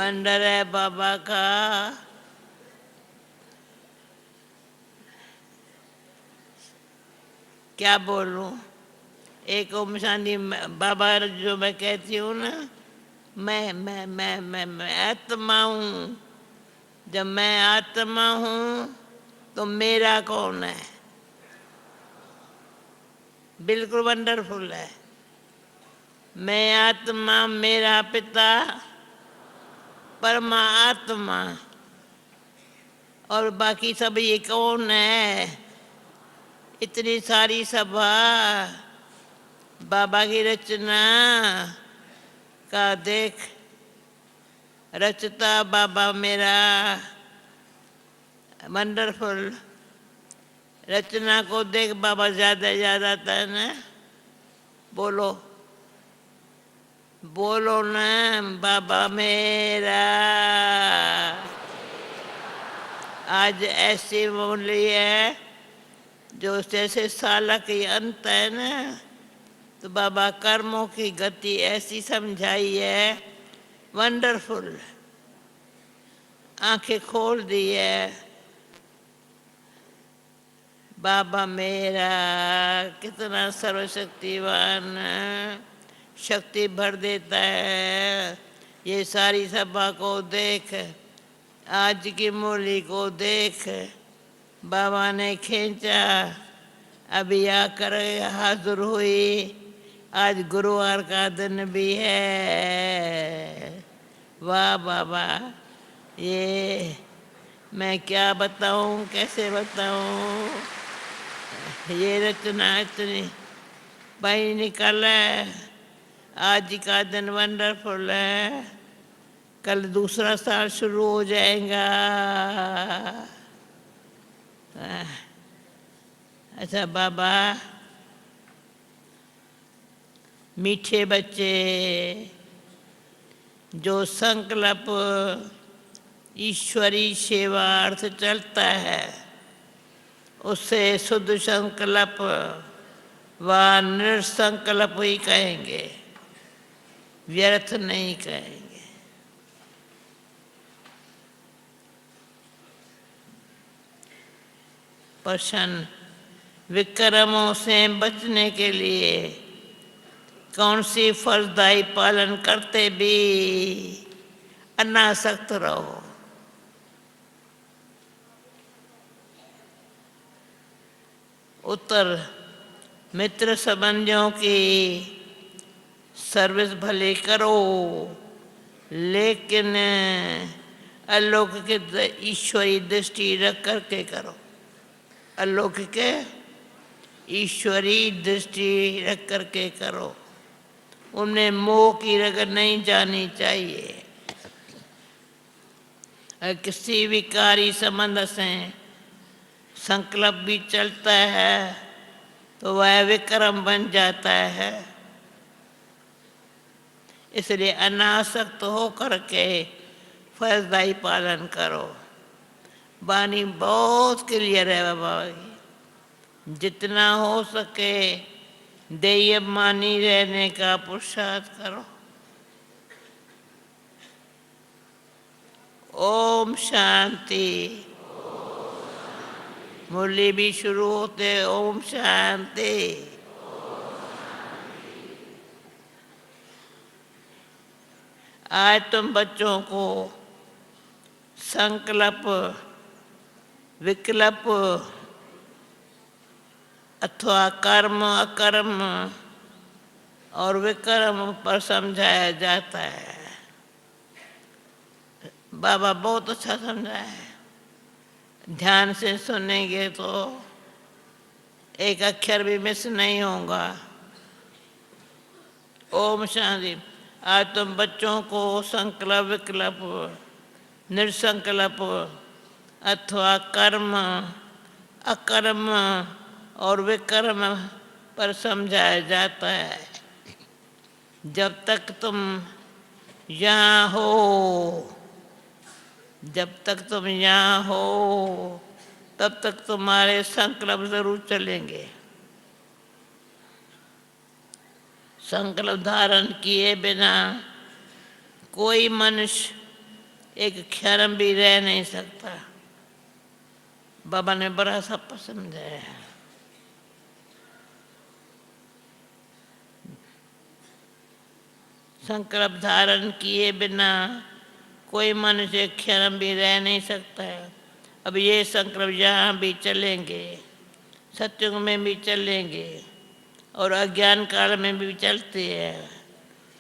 Wonder है बाबा का। क्या बोलूं? एक ओम शांति बाबा जो मैं कहती हूँ ना, मैं आत्मा हूँ। जब मैं आत्मा हूँ तो मेरा कौन है? बिल्कुल वंडरफुल है। मैं आत्मा, मेरा पिता परमात्मा, और बाकी सब ये कौन है? इतनी सारी सभा बाबा की रचना का देख, रचता बाबा मेरा। वंडरफुल रचना को देख बाबा ज्यादा याद आता है ना। बोलो बोलो ना, बाबा मेरा। आज ऐसी बोली है जो जैसे साला की अंत है ना, तो बाबा कर्मों की गति ऐसी समझाई है, वंडरफुल। आंखें खोल दी है बाबा मेरा। कितना सर्वशक्तिवान, शक्ति भर देता है। ये सारी सभा को देख, आज की मूली को देख, बाबा ने खींचा, अभी आकर हाजिर हुई। आज गुरुवार का दिन भी है। वाह बाबा, ये मैं क्या बताऊं, कैसे बताऊं? ये रचना इतनी भाई निकल है। आज का दिन वंडरफुल है। कल दूसरा साल शुरू हो जाएगा। अच्छा बाबा, मीठे बच्चे, जो संकल्प ईश्वरी सेवार्थ चलता है, उससे शुद्ध संकल्प व निसंकल्प ही कहेंगे, व्यर्थ नहीं कहेंगे। प्रश्न, विक्रमों से बचने के लिए कौन सी फर्जदाई पालन करते भी अनासक्त रहो? उत्तर, मित्र संबंधियों की सर्विस भले करो, लेकिन अलौकिक ईश्वरी दृष्टि रख करके करो। अलौकिक ईश्वरी दृष्टि रख करके करो। उनमें मोह की रगड़ नहीं जानी चाहिए। किसी भी कार्य संबंध से संकल्प भी चलता है तो वह विक्रम बन जाता है। इसलिए अनासक्त हो करके फर्जदाई पालन करो। वाणी बहुत क्लियर है बाबा की। जितना हो सके देयमानी रहने का पुरुषार्थ करो। ओम शांति। मुरली भी शुरू होते ओम शांति। आज तुम बच्चों को संकल्प, विकल्प अथवा कर्म, अकर्म और विकर्म पर समझाया जाता है। बाबा बहुत अच्छा समझाया है। ध्यान से सुनेंगे तो एक अक्षर भी मिस नहीं होगा। ओम शांति। आज तुम बच्चों को संकल्प, विकल्प, निसंकल्प अथवा कर्म, अकर्म और विकर्म पर समझाया जाता है। जब तक तुम यहाँ हो, जब तक तुम यहाँ हो, तब तक तुम्हारे संकल्प जरूर चलेंगे। संकल्प धारण किए बिना कोई मनुष्य एक क्षण भी रह नहीं सकता। बाबा ने बड़ा सा पसंद है। संकल्प धारण किए बिना कोई मनुष्य क्षण भी रह नहीं सकता है। अब ये संकल्प यहाँ भी चलेंगे, सत्युग में भी चलेंगे और अज्ञान काल में भी चलते हैं,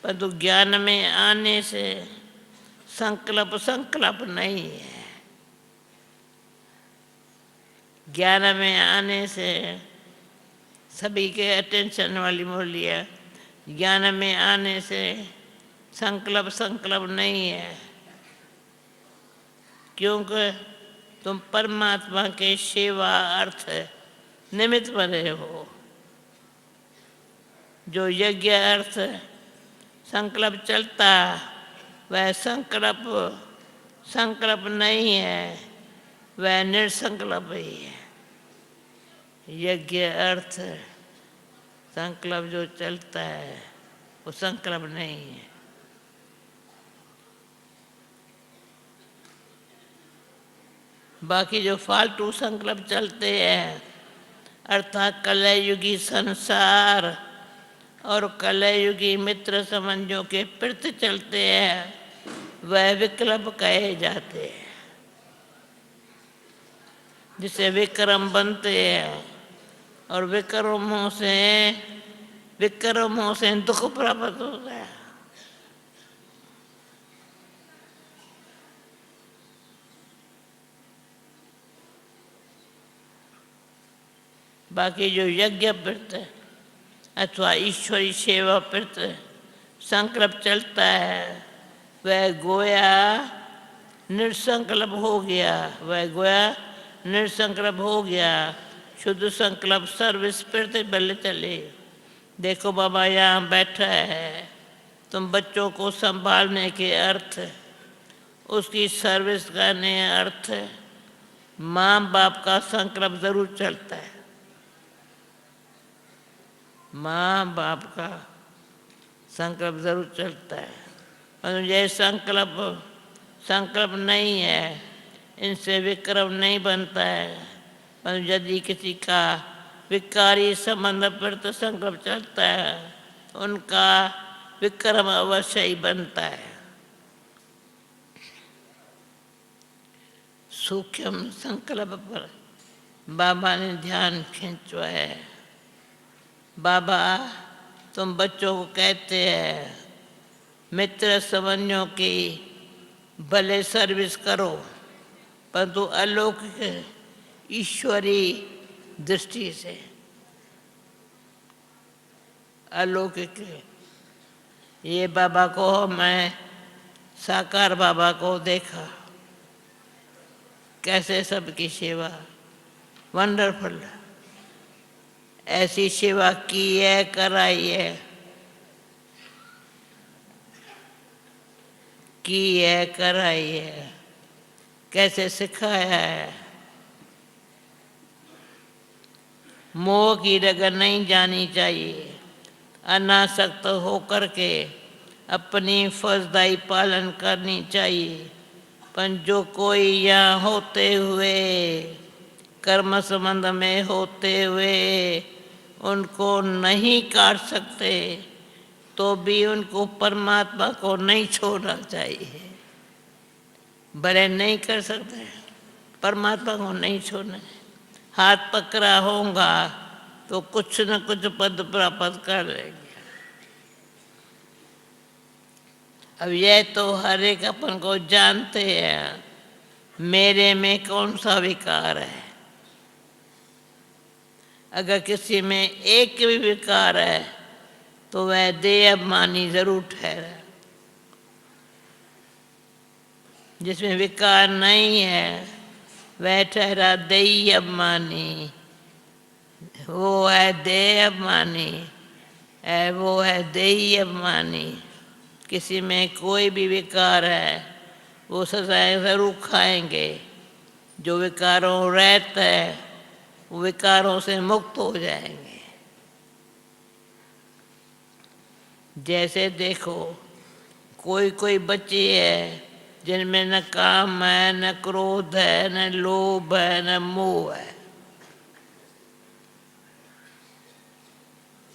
परंतु ज्ञान में आने से संकल्प संकल्प नहीं है। ज्ञान में आने से सभी के अटेंशन वाली बोलिए, ज्ञान में आने से संकल्प संकल्प नहीं है, क्योंकि तुम परमात्मा के सेवा अर्थ निमित्त बने हो। जो यज्ञ अर्थ संकल्प चलता वह संकल्प संकल्प नहीं है, वह निसंकल्प ही है। यज्ञ अर्थ संकल्प जो चलता है वो संकल्प नहीं है। बाकी जो फालतू संकल्प चलते हैं अर्थात कलयुगी संसार और कलयुगी मित्र संबंधियों के प्रति चलते हैं, वह विकल्प कहे जाते हैं, जिसे विक्रम बनते हैं और विक्रमों से दुख प्राप्त होता है। बाकी जो यज्ञ प्रत अथवा ईश्वरी सेवा प्रत संकल्प चलता है वह गोया निसंकल्प हो गया, वह गोया निसंकल्प हो गया। शुद्ध संकल्प सर्विस प्रति बल चले। देखो बाबा यहाँ बैठा है, तुम बच्चों को संभालने के अर्थ, उसकी सर्विस करने अर्थ माँ बाप का संकल्प जरूर चलता है। माँ बाप का संकल्प जरूर चलता है, पर ये संकल्प नहीं है, इनसे विक्रम नहीं बनता है। पर यदि किसी का विकारी संबंध पर संकल्प चलता है तो उनका विक्रम अवश्य ही बनता है। सूक्ष्म संकल्प पर बाबा ने ध्यान खींचवा है। बाबा तुम बच्चों को कहते हैं मित्र संबंधियों की भले सर्विस करो, परंतु अलौकिक ईश्वरी दृष्टि से। अलौकिक ये बाबा को मैं साकार बाबा को देखा, कैसे सबकी सेवा वंडरफुल, ऐसी सेवा की है, कराई है, की है, कराई है, कैसे सिखाया है। मोह की डगर नहीं जानी चाहिए, अनासक्त होकर के अपनी फर्जदाई पालन करनी चाहिए। पर जो कोई यहाँ होते हुए कर्म संबंध में होते हुए उनको नहीं काट सकते तो भी उनको परमात्मा को नहीं छोड़ना चाहिए। भले नहीं कर सकते, परमात्मा को नहीं छोड़ना। हाथ पकड़ा होगा तो कुछ न कुछ पद प्राप्त कर लेंगे। अब यह तो हर एक अपन को जानते हैं मेरे में कौन सा विकार है। अगर किसी में एक भी विकार है तो वह देह अभिमानी जरूर ठहरा। जिसमें विकार नहीं है वह ठहरा देही अभिमानी, वो है देह अभिमानी, वो है देही अभिमानी। किसी में कोई भी विकार है वो सजाएं जरूर खाएंगे। जो विकारों रहता है वो विकारों से मुक्त हो जाएंगे। जैसे देखो कोई बच्चे है जिनमें न काम है, न क्रोध है, न लोभ है, न मोह है।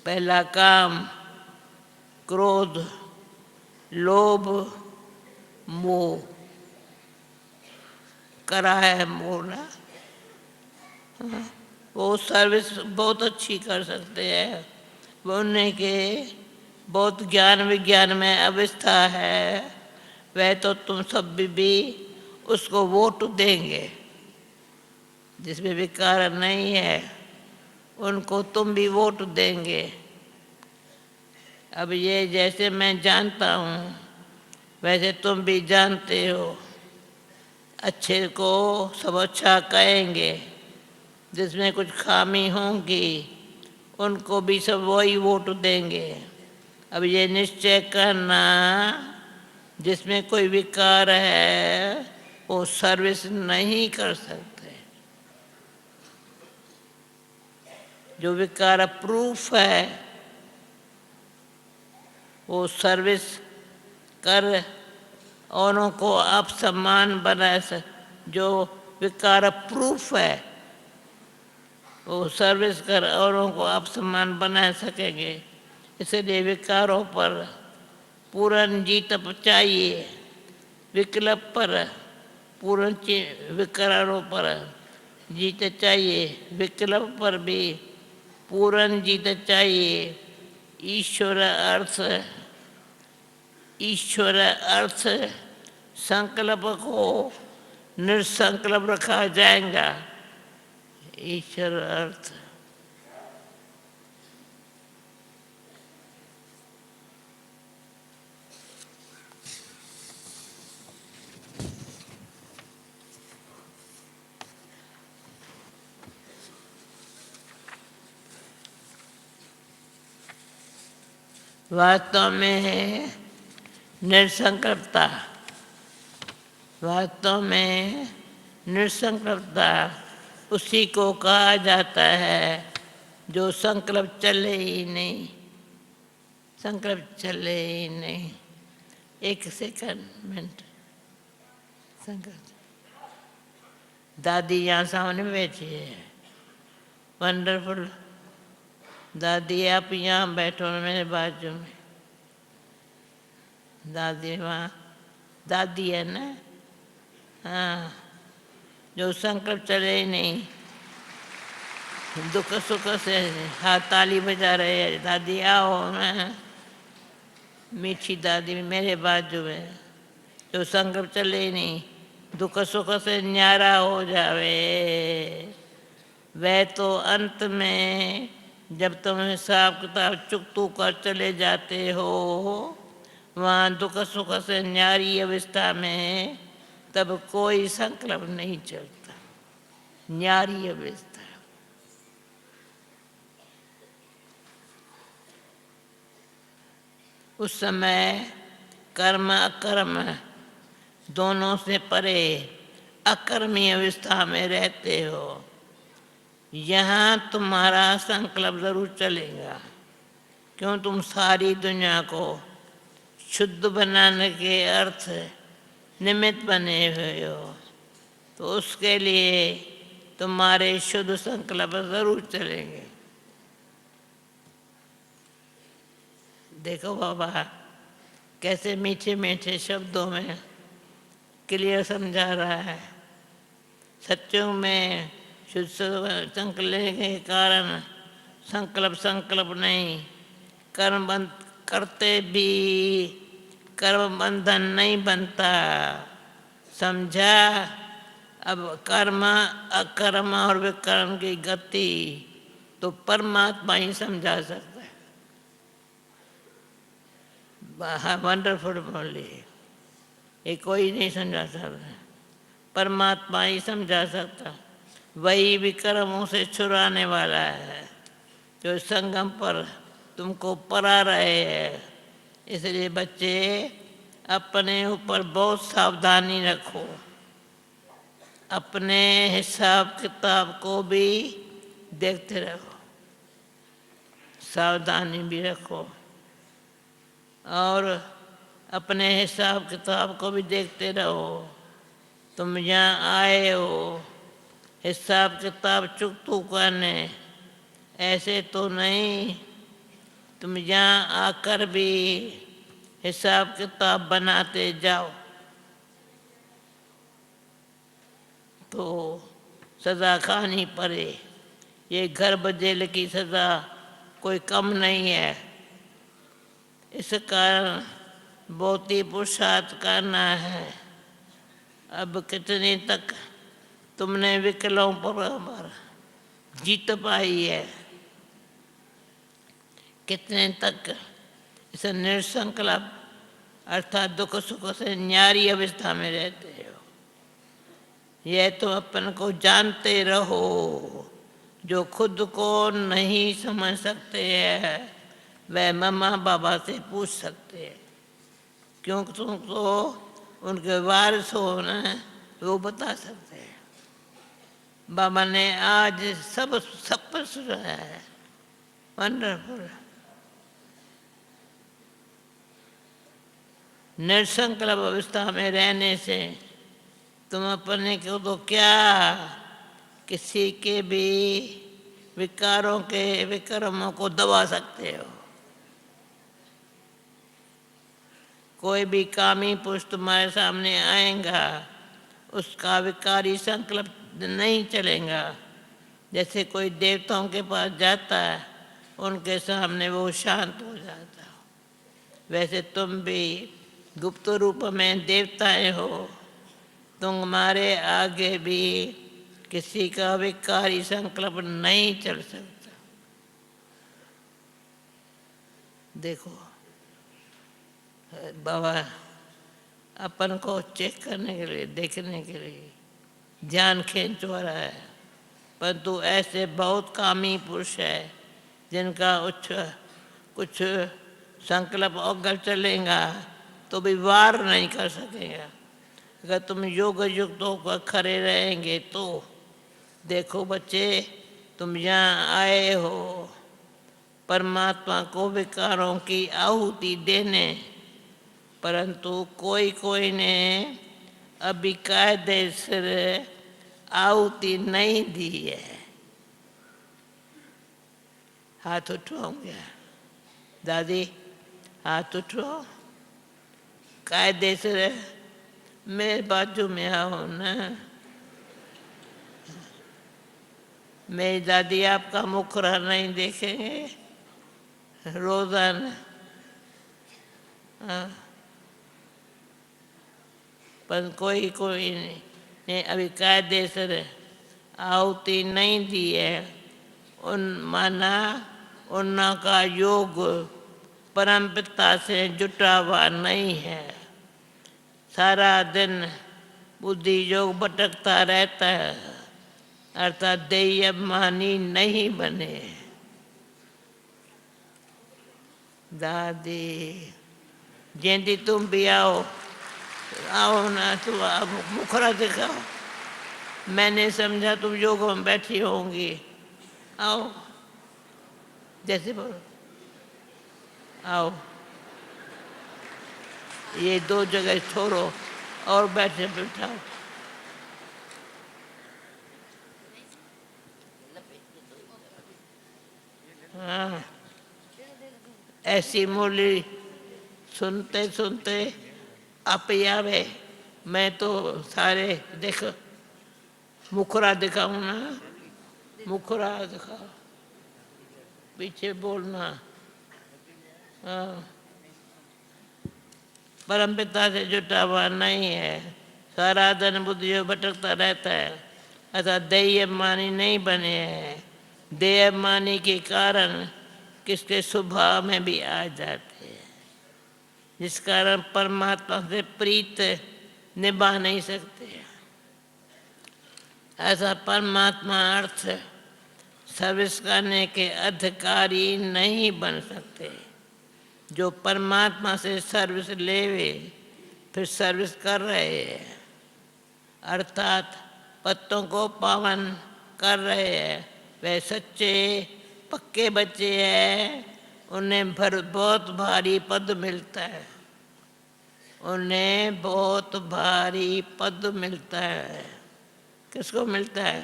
पहला काम, क्रोध, लोभ, मोह करा है मोह ना। वो सर्विस बहुत अच्छी कर सकते हैं, वो उन्हें के बहुत ज्ञान विज्ञान में अवस्था है, वह तो तुम सब भी उसको वोट देंगे। जिसमें विकार नहीं है उनको तुम भी वोट देंगे। अब ये जैसे मैं जानता हूँ वैसे तुम भी जानते हो, अच्छे को सब अच्छा कहेंगे, जिसमें कुछ खामी होंगी उनको भी सब वही वोट देंगे। अब ये निश्चय करना, जिसमें कोई विकार है वो सर्विस नहीं कर सकते। जो विकार प्रूफ है वो सर्विस कर औरों को आप सम्मान बना जो विकार प्रूफ है वो सर्विस कर औरों को आप सम्मान बना सकेंगे। इसलिए विकारों पर पूर्ण जीत चाहिए, विकल्प पर पूर्ण विकारों पर जीत चाहिए, विकल्प पर भी पूर्ण जीत चाहिए। ईश्वर अर्थ संकल्प को निसंकल्प रखा जाएगा। ईश्वर अर्थ वास्तव में है निसंकल्पता। वास्तव में निसंकल्पता उसी को कहा जाता है जो संकल्प चले ही नहीं, संकल्प चले ही नहीं। एक सेकंड मिनट, संकल्प। दादी यहाँ सामने बैठी है, वंडरफुल। दादी आप यहाँ बैठो मेरे बाजू में। दादी वहाँ दादी है ना, हाँ, जो संकल्प चले ही नहीं, दुख सुख से हाथ ताली बजा रहे हैं। दादी आओ ना, मीठी दादी मेरे बाजू में, जो संकल्प चले ही नहीं, दुख सुख से न्यारा हो जावे। वह तो अंत में जब तुम हिसाब किताब चुकतू कर चले जाते हो, वहाँ दुख सुख से न्यारी अवस्था में तब कोई संकल्प नहीं चलता। न्यारी अवस्था उस समय कर्म अकर्म दोनों से परे अकर्मी अवस्था में रहते हो। यहाँ तुम्हारा संकल्प जरूर चलेगा, क्यों तुम सारी दुनिया को शुद्ध बनाने के अर्थ निमित्त बने हुए हो, तो उसके लिए तुम्हारे शुद्ध संकल्प जरूर चलेंगे। देखो बाबा कैसे मीठे मीठे शब्दों में क्लियर समझा रहा है। सत्यों में शुद्ध संकल्प के कारण संकल्प नहीं, कर्म बंद करते भी कर्म बंधन नहीं बनता। समझा? अब कर्म अकर्म और विकर्म की गति तो परमात्मा ही समझा सकता है। वंडरफुल बोली, ये कोई नहीं समझा सकता, परमात्मा ही समझा सकता। वही विकर्मों से छुड़ाने वाला है जो संगम पर तुमको परा रहे हैं। इसलिए बच्चे अपने ऊपर बहुत सावधानी रखो, अपने हिसाब किताब को भी देखते रहो, सावधानी भी रखो। और अपने हिसाब किताब को भी देखते रहो। तुम यहाँ आए हो हिसाब किताब चुकतू करने, ऐसे तो नहीं। तुम यहाँ आकर भी हिसाब किताब बनाते जाओ तो सज़ा खानी पड़े। ये गर्भ जेल की सज़ा कोई कम नहीं है। इस कारण बहुत ही पुरुषार्थ करना है। अब कितने तक तुमने विकलों पर जीत पाई है, कितने तक इस निसंकल्प अर्थात दुख सुख से न्यारी अवस्था में रहते हो। यह तुम अपन को जानते रहो। जो खुद को नहीं समझ सकते हैं वह मम्मा बाबा से पूछ सकते हैं, क्योंकि तुम तो उनके वारिस हो ना, वो बता सकते हैं। बाबा ने आज सब पर सुना है। वंडरफुल। निसंकल्प अवस्था में रहने से तुम अपने को तो क्या किसी के भी विकारों के विक्रमों को दबा सकते हो। कोई भी कामी पुरुष तुम्हारे सामने आएगा, उसका विकारी संकल्प नहीं चलेगा। जैसे कोई देवताओं के पास जाता है, उनके सामने वो शांत हो जाता है, वैसे तुम भी गुप्त रूप में देवताएं हो। तुम्हारे आगे भी किसी का विकारी संकल्प नहीं चल सकता। देखो बाबा अपन को चेक करने के लिए, देखने के लिए ध्यान खींचवा रहा है, परंतु ऐसे बहुत कामी पुरुष है जिनका कुछ संकल्प अगर चलेगा तो भी वार नहीं कर सकेगा। अगर तुम योग युक्त होकर खड़े रहेंगे तो देखो बच्चे, तुम यहाँ आए हो परमात्मा को विकारों की आहुति देने, परंतु कोई ने अभी कायदे से आहुति नहीं दी है। हाथ उठाओगे दादी, हाथ उठाओ। कायदे से मेरे बाजू में आओ ना। मेरी दादी आपका मुखरा नहीं देखेंगे रोजाना। पर कोई ने अभी कायदे से आहुति नहीं दी है। माना उनका योग परम पिता से जुटा हुआ नहीं है। सारा दिन बुद्धि योग भटकता रहता है, अर्थात देय अभिमानी नहीं बने। दादी जयंती तुम भी आओ ना, तुम मुखरा दिखाओ। मैंने समझा तुम योग में बैठी होंगी। आओ जैसे बोलो, आओ। ये दो जगह छोड़ो और बैठाओ। हाँ, ऐसी मूली सुनते सुनते आप आवे। मैं तो सारे देखो मुखरा दिखाऊं ना, मुखरा दिखाओ, पीछे बोलना। हाँ, परम पिता से जुटा हुआ नहीं है, सारा दिन बुद्धि भटकता रहता है, अतः देय मानी नहीं बने हैं। देय मानी के कारण किसके स्वभाव में भी आ जाते हैं, जिस कारण परमात्मा से प्रीत निभा नहीं सकते। ऐसा परमात्मा अर्थ सर्विस करने के अधिकारी नहीं बन सकते। जो परमात्मा से सर्विस लेवे फिर सर्विस कर रहे हैं, अर्थात पत्तों को पावन कर रहे हैं, वे सच्चे पक्के बच्चे हैं। उन्हें बहुत भारी पद मिलता है। उन्हें बहुत भारी पद मिलता है। किसको मिलता है?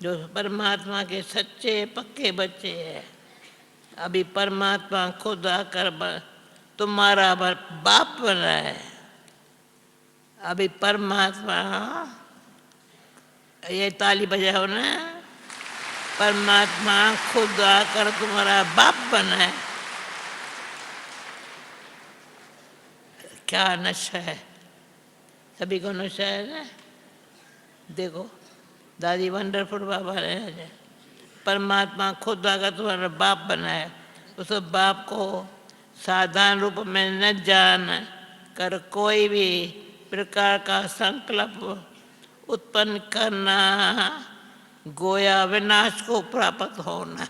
जो परमात्मा के सच्चे पक्के बच्चे हैं। अभी परमात्मा खुद आकर तुम्हारा बाप बना है। अभी परमात्मा, ये ताली बजाओ ना, परमात्मा खुद आकर तुम्हारा बाप बना है। क्या नशा है, सभी को नशा है ना। देखो दादी वंडरफुल बाबा ने परमात्मा खुद आकर तुम्हारा बाप बनाया। उस बाप को साधारण रूप में न जान कर कोई भी प्रकार का संकल्प उत्पन्न करना गोया विनाश को प्राप्त होना।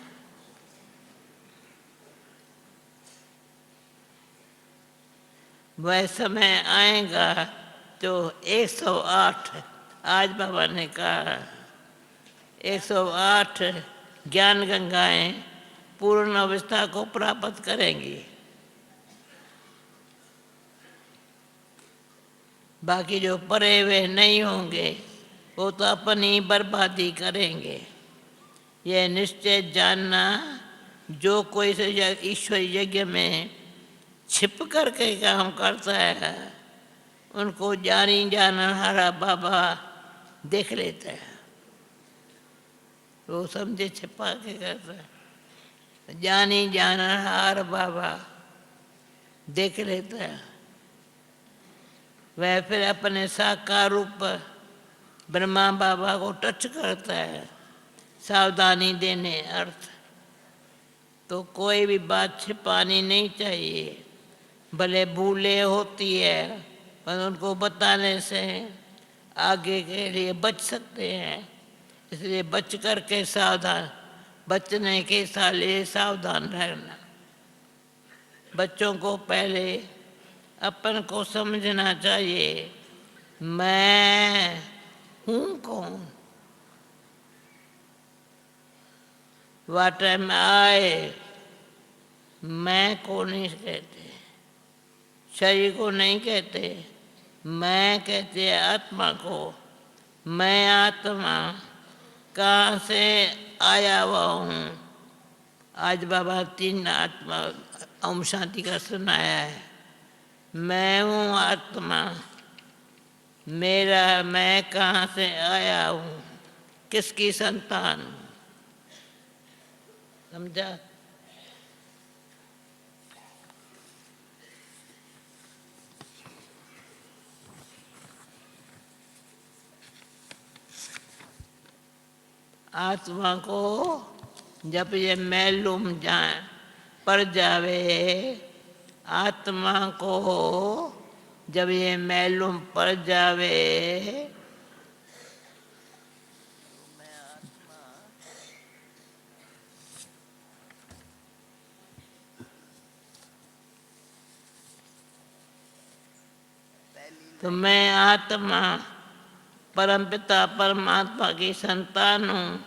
वह समय आएगा जो 108, आज बाबा ने कहा 108 ज्ञान गंगाएं पूर्ण अवस्था को प्राप्त करेंगी। बाकी जो परे हुए नहीं होंगे वो तो अपनी बर्बादी करेंगे। यह निश्चय जानना, जो कोई ईश्वरी यज्ञ में छिप करके काम करता है उनको जानी जानहारा बाबा देख लेता है। वो समझे छिपा के करता है, जानी जानहार बाबा देख लेता है। वह फिर अपने साकार रूप ब्रह्मा बाबा को टच करता है। सावधानी देने अर्थ तो कोई भी बात छिपानी नहीं चाहिए। भले भूले होती है पर उनको बताने से आगे के लिए बच सकते हैं। इसलिए बच करके सावधान, बचने के लिए सावधान रहना। बच्चों को पहले अपन को समझना चाहिए, मैं हूँ कौन। वाट एम आई, मैं को नहीं कहते, शरीर को नहीं कहते, मैं कहते आत्मा को। मैं आत्मा कहाँ से आया हुआ हूँ। आज बाबा 3 आत्मा ओम शांति का सुनाया है। मैं हूँ आत्मा, मेरा मैं कहाँ से आया हूँ, किसकी संतान हूँ। समझा? आत्मा को जब ये मालूम पड़ जावे, आत्मा को जब ये मालूम पड़ जावे तो मैं आत्मा परमपिता परमात्मा की संतान हूँ,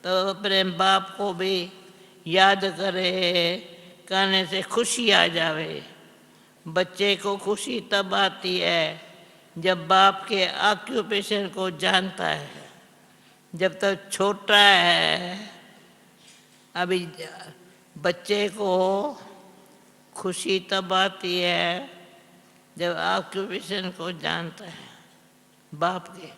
तो अपने बाप को भी याद करे, करने से खुशी आ जावे। बच्चे को खुशी तब आती है जब बाप के ऑक्यूपेशन को जानता है। जब तक छोटा है अभी बच्चे को खुशी तब आती है जब ऑक्यूपेशन को जानता है बाप के।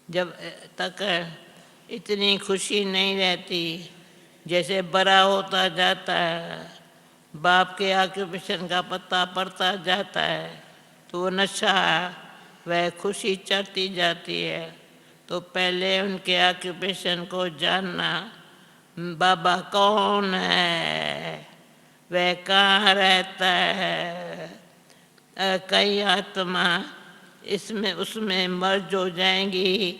जब तक इतनी खुशी नहीं रहती, जैसे बड़ा होता जाता है, बाप के ऑक्यूपेशन का पता पड़ता जाता है, तो वो नशा वह खुशी चढ़ती जाती है। तो पहले उनके ऑक्यूपेशन को जानना, बाबा कौन है, वह कहाँ रहता है। कई आत्मा इसमें उसमें मर्ज हो जाएंगी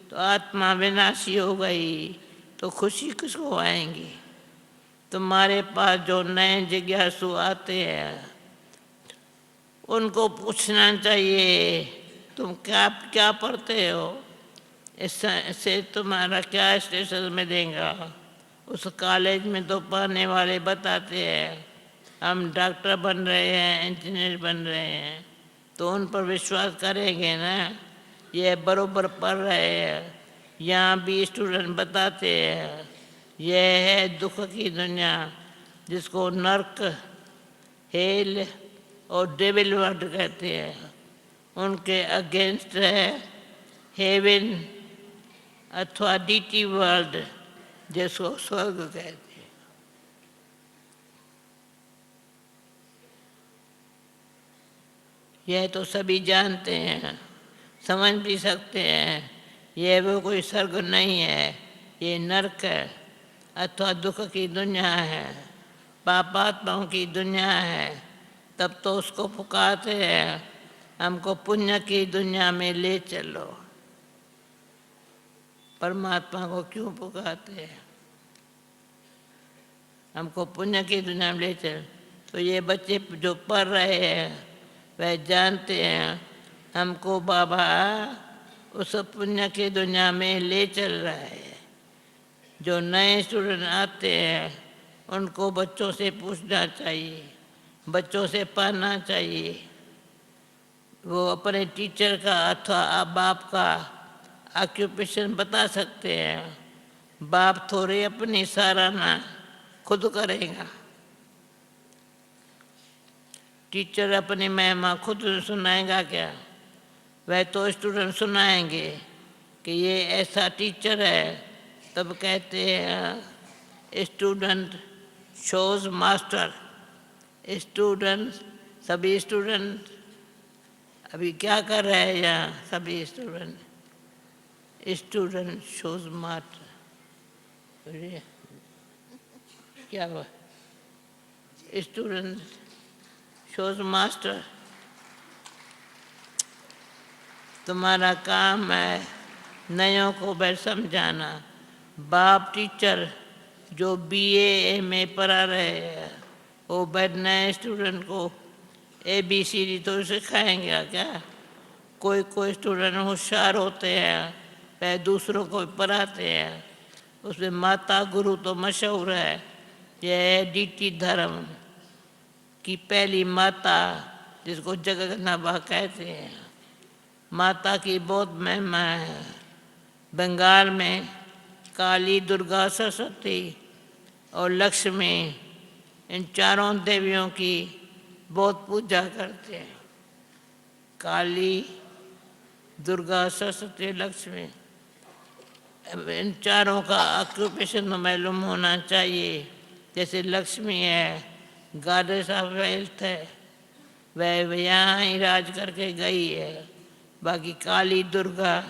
तो आत्मा विनाशी हो गई, तो खुशी किसको आएंगी। तुम्हारे पास जो नए जिज्ञासु आते हैं उनको पूछना चाहिए, तुम क्या क्या पढ़ते हो, इससे तुम्हारा क्या स्टेटस मिलेगा। उस कॉलेज में तो पढ़ने वाले बताते हैं हम डॉक्टर बन रहे हैं, इंजीनियर बन रहे हैं, तो उन पर विश्वास करेंगे ना। ये बरोबर पढ़ रहे हैं। यहाँ भी स्टूडेंट बताते हैं यह है दुख की दुनिया, जिसको नर्क, हेल और डेविल वर्ल्ड कहते हैं। उनके अगेंस्ट है हेवन अथवा डीटी वर्ल्ड, जिसको स्वर्ग कहते हैं। यह तो सभी जानते हैं, समझ भी सकते हैं। यह वो कोई स्वर्ग नहीं है, ये नरक है अथवा दुख की दुनिया है, पापात्माओं की दुनिया है। तब तो उसको पुकारते हैं हमको पुण्य की दुनिया में ले चलो। परमात्मा को क्यों पुकारते हैं? हमको पुण्य की दुनिया में ले चलो। तो ये बच्चे जो पढ़ रहे हैं वह जानते हैं हमको बाबा उस पुण्य की दुनिया में ले चल रहा है। जो नए स्टूडेंट आते हैं उनको बच्चों से पूछना चाहिए, बच्चों से पढ़ना चाहिए। वो अपने टीचर का अथवा बाप का ऑक्यूपेशन बता सकते हैं। बाप थोड़े अपनी सराहना खुद करेगा, टीचर अपनी महिमा खुद सुनाएगा क्या? वह तो स्टूडेंट सुनाएंगे कि ये ऐसा टीचर है। तब कहते हैं स्टूडेंट शोज मास्टर। स्टूडेंट, सभी स्टूडेंट अभी क्या कर रहे हैं यहाँ? सभी स्टूडेंट स्टूडेंट शोज मास्टर। क्या हुआ? Student shows master. तुम्हारा काम है नयों को बैठ समझाना। बाप टीचर जो BA में पढ़ा रहे हैं वो बैठ नए स्टूडेंट को ABCD तो सिखाएंगे क्या? कोई कोई स्टूडेंट होशियार होते हैं, वह दूसरों को पढ़ाते हैं। उसमें माता गुरु तो मशहूर है। यह है DT धर्म की पहली माता, जिसको जगन्नाथ कहते हैं। माता की बहुत महिमा है। बंगाल में काली, दुर्गा, सरस्वती और लक्ष्मी, इन चारों देवियों की बहुत पूजा करते हैं। काली, दुर्गा, सरस्वती, लक्ष्मी, इन चारों का ऑक्यूपेशन तो मालूम होना चाहिए। जैसे लक्ष्मी है, गॉडेस ऑफ वेल्थ है, वह यहाँ ही राज करके गई है। बाकी काली, दुर्गा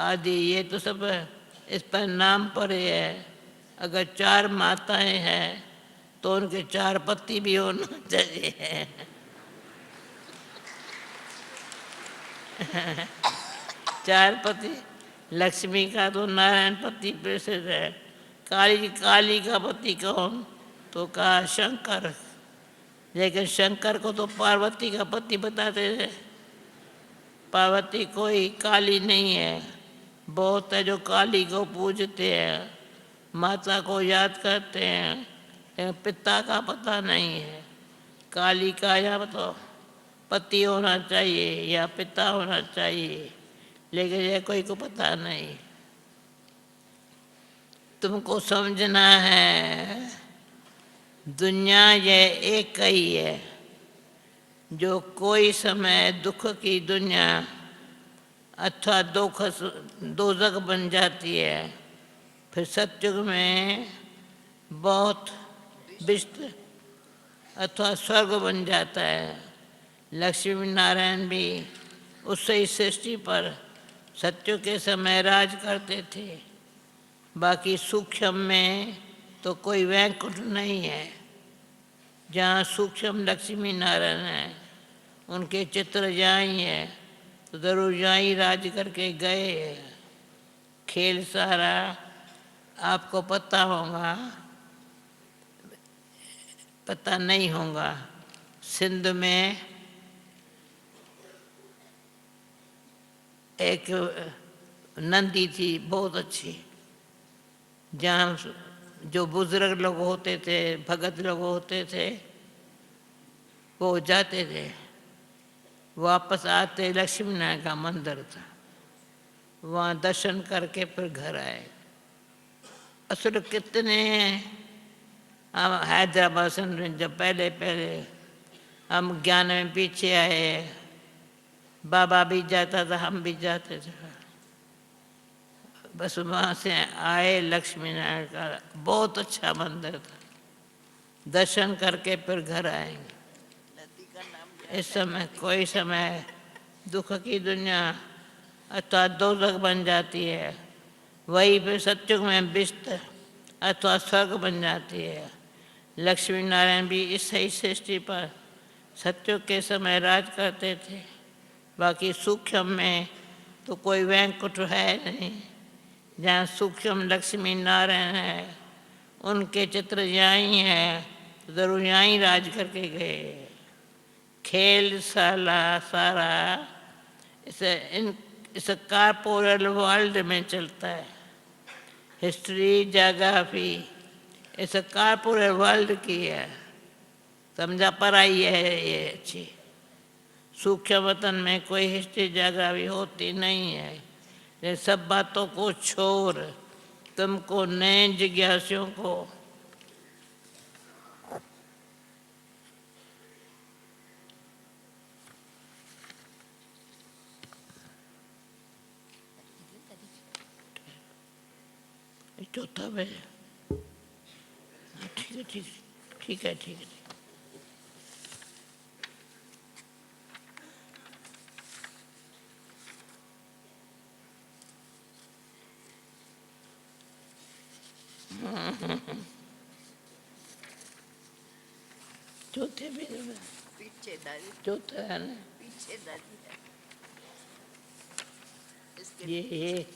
आदि ये तो सब इस पर नाम पड़े है। अगर 4 माताएं हैं तो उनके 4 पति भी होना चाहिए। 4 पति। लक्ष्मी का तो नारायण पति प्रसिद्ध है। काली का पति कौन? तो कहा शंकर। लेकिन शंकर को तो पार्वती का पति बताते थे। पार्वती कोई काली नहीं है। बहुत है जो काली को पूजते हैं, माता को याद करते हैं, लेकिन पिता का पता नहीं है। काली का या तो पति होना चाहिए या पिता होना चाहिए, लेकिन यह कोई को पता नहीं। तुमको समझना है दुनिया यह एक ही है। जो कोई समय दुख की दुनिया अथवा दोजख बन जाती है, फिर सतयुग में बहुत विष्ट अथवा स्वर्ग बन जाता है। लक्ष्मी नारायण भी उससे ही सृष्टि पर सतयुग के समय राज करते थे। बाकी सूक्ष्म में तो कोई वैकुंठ नहीं है। जहाँ सूक्ष्म लक्ष्मी नारायण है उनके चित्र यहाँ ही है, तो जरूर यहाँ ही राज करके गए हैं। खेल सारा आपको पता होगा, पता नहीं होगा। सिंध में एक नदी थी बहुत अच्छी, जहाँ जो बुजुर्ग लोग होते थे, भगत लोग होते थे, वो जाते थे, वापस आते लक्ष्मी नारायण का मंदिर था, वहाँ दर्शन करके फिर घर आए। असुर कितने हैं। हम हैदराबाद से जब पहले पहले हम ज्ञान में पीछे आए, बाबा भी जाता था, हम भी जाते थे। बस वहाँ से आए, लक्ष्मी नारायण का बहुत अच्छा मंदिर था, दर्शन करके फिर घर आएंगे। इस समय कोई समय दुख की दुनिया अथवा दोजख बन जाती है, वही फिर सत्युग में बिस्त अथवा स्वर्ग बन जाती है। लक्ष्मी नारायण भी इस सही सृष्टि पर सत्युग के समय राज करते थे, बाकी सूक्ष्म में तो कोई वैंकुट है नहीं। जहाँ सूक्ष्म लक्ष्मी नारायण है, उनके चित्र यहाँ ही है, तो ज़रूर यहाँ ही राज करके गए। खेल सारा इस कॉर्पोरल वर्ल्ड में चलता है। हिस्ट्री ज्योग्राफी इस कॉर्पोरल वर्ल्ड की है, समझा, पढ़ाई है ये अच्छी। सूक्ष्म वतन में कोई हिस्ट्री ज्योग्राफी होती नहीं है। ये सब बातों को छोड़ तुमको नए जिज्ञासुओं को चौथा में ठीक है, ठीक है, ठीक है। चौथे भी पीछे दादी, चौथा है ना, पीछे दादी है। इसके ये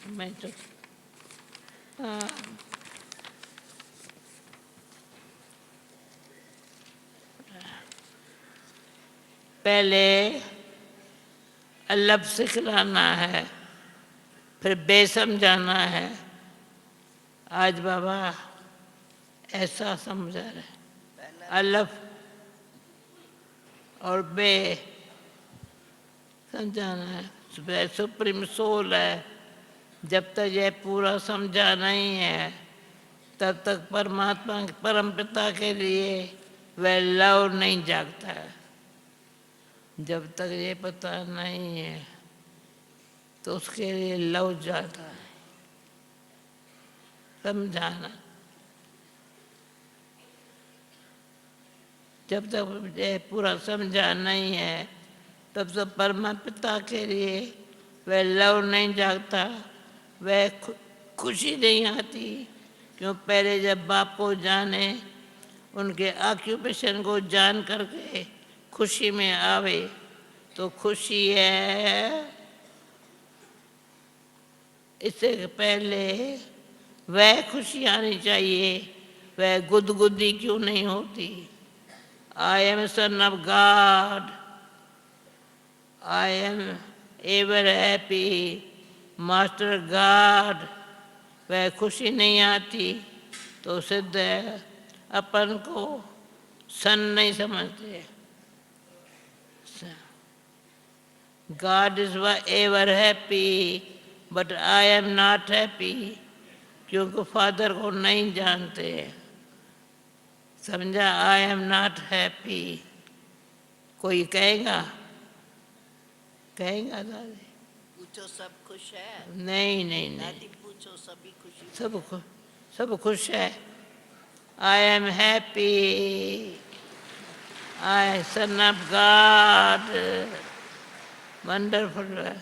मैं तो हाँ, पहले अल्लब सिखलाना है, फिर बेसमझाना है। आज बाबा ऐसा समझा रहे, अल्लब और बे समझाना है। सुप्रीम सोल है, जब तक ये पूरा समझा नहीं है, तब तक परमात्मा परम पिता के लिए वह लव नहीं जागता है। जब तक ये पता नहीं है तो उसके लिए लव जाता है। समझाना, जब तक ये पूरा समझा नहीं है, तब तक परम पिता के लिए वह लव नहीं जागता, वह खुशी नहीं आती। क्यों? पहले जब बाप को जाने, उनके ऑक्यूपेशन को जान करके खुशी में आवे तो खुशी है। इससे पहले वह खुशी आनी चाहिए, वह गुदगुदी क्यों नहीं होती? I am son of God, I am ever happy, master God, वह खुशी नहीं आती तो सिद्ध है अपन को सन नहीं समझते। God is ever happy, but I am not happy, क्योंकि फादर को नहीं जानते। समझा? I am not happy। कोई कहेगा दादी? पूछो सब खुश है? नहीं नहीं नहीं, दादी पूछो सभी खुशी? सब खुश है। I am happy, I son of God, wonderful है।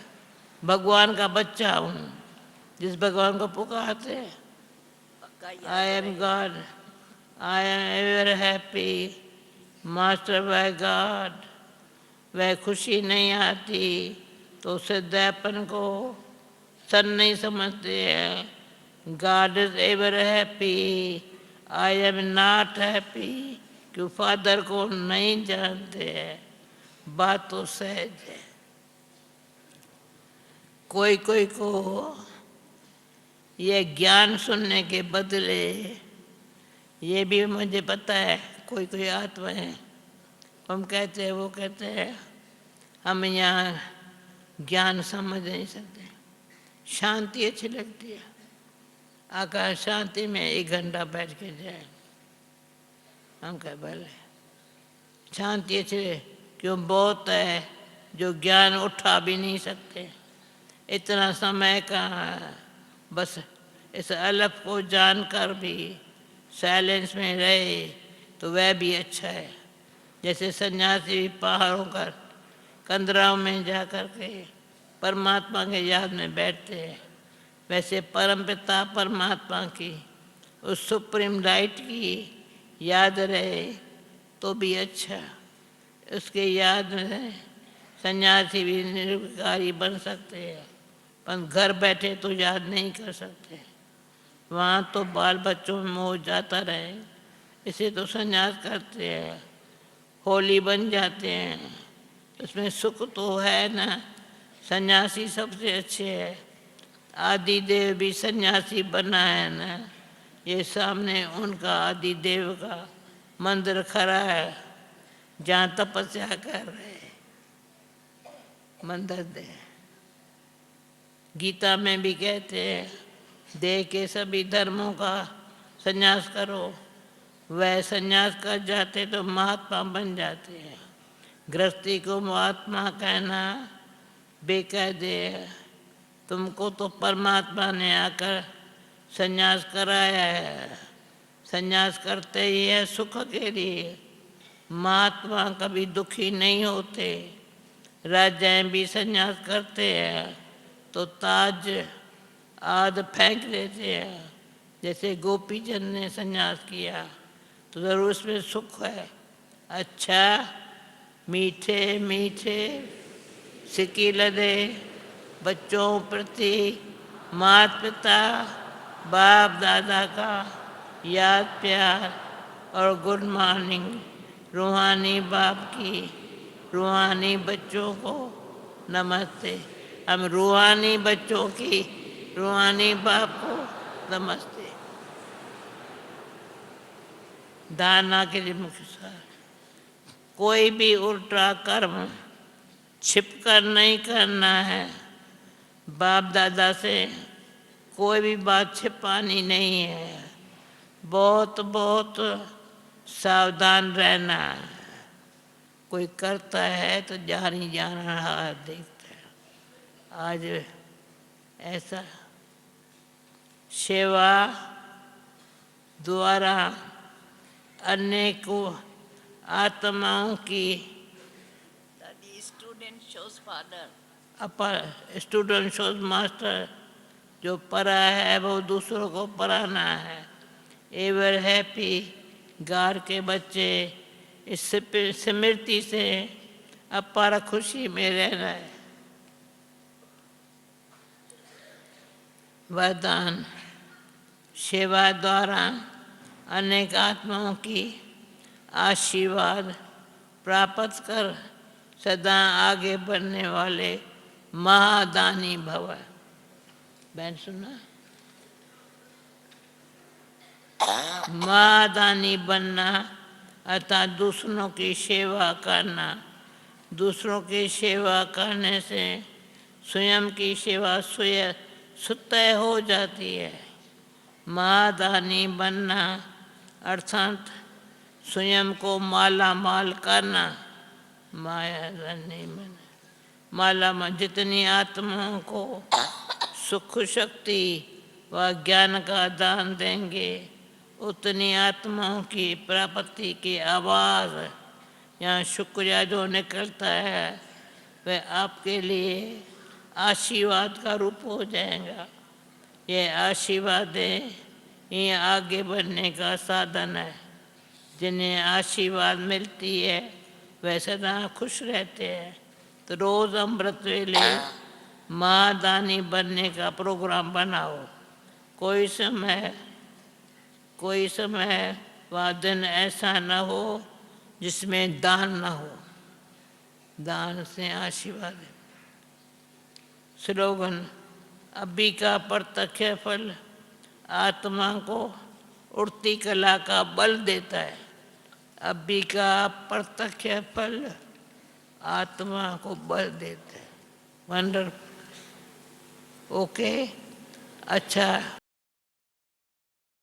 भगवान का बच्चा हूँ, जिस भगवान को पुकारते हैं। I am God, I am ever happy, master bye God. वह खुशी नहीं आती तो सिद्धापन को सन नहीं समझते हैं। God is ever happy, I am not happy, क्यों फादर को नहीं जानते हैं। बात तो सहज है। कोई को ये ज्ञान सुनने के बदले, ये भी मुझे पता है कोई कोई आत्मा है, हम कहते हैं, वो कहते हैं हम यहाँ ज्ञान समझ नहीं सकते, शांति अच्छी लगती है, आकाश शांति में 1 घंटा बैठ के जाए। हम कह भले शांति अच्छी, क्यों बहुत है जो ज्ञान उठा भी नहीं सकते, इतना समय कहाँ है। बस इस अलग को जानकर भी साइलेंस में रहे तो वह भी अच्छा है। जैसे सन्यासी पहाड़ों पर कंदराओं में जा कर के परमात्मा के याद में बैठते हैं, वैसे परमपिता परमात्मा की उस सुप्रीम लाइट की याद रहे तो भी अच्छा। उसके याद में सन्यासी भी निर्विकारी बन सकते हैं, पर घर बैठे तो याद नहीं कर सकते, वहाँ तो बाल बच्चों में मोह जाता रहे, इसे तो सन्यास करते हैं, होली बन जाते हैं, उसमें सुख तो है ना। सन्यासी सबसे अच्छे है, आदि देव भी सन्यासी बना है ना, ये सामने उनका आदि देव का मंदिर खड़ा है जहाँ तपस्या कर रहे मंदिर दे। गीता में भी कहते हैं देह के सभी धर्मों का संन्यास करो, वह संन्यास कर जाते तो महात्मा बन जाते हैं। गृहस्थी को महात्मा कहना बेकायदे है, तुमको तो परमात्मा ने आकर संन्यास कराया है, संन्यास करते ही है सुख के लिए। महात्मा कभी दुखी नहीं होते, राजाएं भी संन्यास करते हैं तो ताज आद फेंक देते हैं, जैसे गोपी चंद ने संन्यास किया तो ज़रूर उसमें सुख है। अच्छा मीठे मीठे सिक्की लदे बच्चों प्रति माता पिता बाप दादा का याद प्यार और गुड मॉर्निंग, रूहानी बाप की रूहानी बच्चों को नमस्ते। हम रूहानी बच्चों की रूहानी बाप को नमस्ते। धारणा के लिए मुख्य सार, कोई भी उल्टा कर्म छिपकर नहीं करना है। बाप दादा से कोई भी बात छिपानी नहीं है, बहुत बहुत सावधान रहना है। कोई करता है तो जानी जाना हाथ देखता है। आज ऐसा सेवा द्वारा अनेकों आत्माओं की Daddy, student shows father. अपर स्टूडेंट शोज मास्टर, जो पढ़ा है वो दूसरों को पढ़ाना है। एवर हैप्पी गार के बच्चे इस स्मृति से अपार खुशी में रहना है। वरदान, सेवा द्वारा अनेक आत्माओं की आशीर्वाद प्राप्त कर सदा आगे बढ़ने वाले महादानी भव। बहन सुना, महादानी बनना अर्थात दूसरों की सेवा करना। दूसरों की सेवा करने से स्वयं की सेवा स्वतः हो जाती है। महादानी बनना अर्थात स्वयं को माला माल करना। माया नहीं बने माला माल, जितनी आत्माओं को सुख शक्ति व ज्ञान का दान देंगे उतनी आत्माओं की प्राप्ति की आवाज़, यहाँ शुक्रिया जो निकलता है वह आपके लिए आशीर्वाद का रूप हो जाएगा। ये आशीर्वादें ये आगे बढ़ने का साधन है। जिन्हें आशीर्वाद मिलती है वह सदा खुश रहते हैं। तो रोज़ अमृत वेले महादानी बनने का प्रोग्राम बनाओ। कोई समय व दिन ऐसा न हो जिसमें दान न हो। दान से आशीर्वाद है। स्लोगन, अभी का प्रत्यक्ष फल आत्मा को उड़ती कला का बल देता है। अभी का प्रत्यक्ष फल आत्मा को बल देता है। वंडरफुल। ओके, अच्छा।